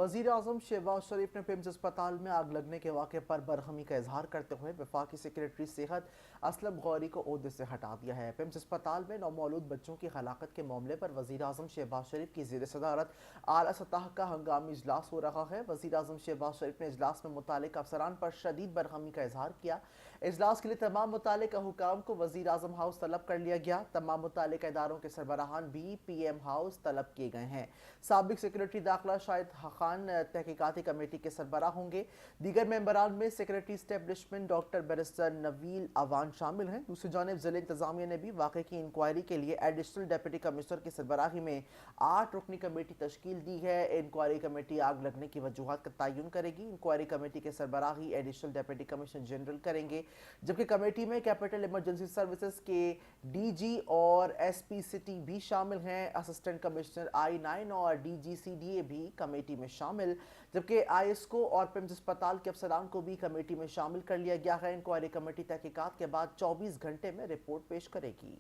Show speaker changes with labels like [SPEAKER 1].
[SPEAKER 1] वज़ीर आज़म शहबाज शरीफ ने पिम्स अस्पताल में आग लगने के वाक़े पर बरहमी का इजहार करते हुए वफाकी सेक्रेटरी सेहत असलम गौरी को ओहदे से हटा दिया है। पिम्स अस्पताल में नौमौलूद बच्चों की हलाकत के मामले पर वज़ीर आज़म शहबाज शरीफ की ज़ेर सदारत आला सतह का हंगामी इजलास हो रहा है। वज़ीर आज़म शहबाज शरीफ ने इजलास में मुतालिक अफसरान पर शदीद बरहमी का इजहार किया। इजलास के लिए तमाम मुतालिका हुकाम को वज़ीर आज़म हाउस तलब कर लिया गया। तमाम मुतालिका इदारों के सरबराहान भी PM हाउस तलब किए गए हैं। साबिक सेक्रेटरी दाखिला शाहिद खान तहकीकाती कमेटी के सरबराह होंगे। दीगर मेंबरान में secretary establishment doctor barrister Naveel Awan शामिल हैं। दूसरी जानिब ज़िला इंतज़ामिया ने भी वाक़े की इंक्वायरी के लिए एडिशनल डिप्टी कमिश्नर की सरबराही में 8 रुकनी कमेटी तश्कील दी है। इंक्वायरी कमेटी आग लगने की वजूहात का तयन करेगी। इंक्वायरी कमेटी के सरबराही एडिशनल डिप्टी कमिश्नर जनरल करेंगे, जबकि कमेटी में कैपिटल इमरजेंसी सर्विसेज के DG और SP सिटी भी शामिल हैं। असिस्टेंट कमिश्नर I9 और DGCDA भी कमेटी में शामिल, जबकि ISCO और पिम्स अस्पताल के अफसरान को भी कमेटी में शामिल कर लिया गया है। इंक्वायरी कमेटी तहकीकात के बाद 24 घंटे में रिपोर्ट पेश करेगी।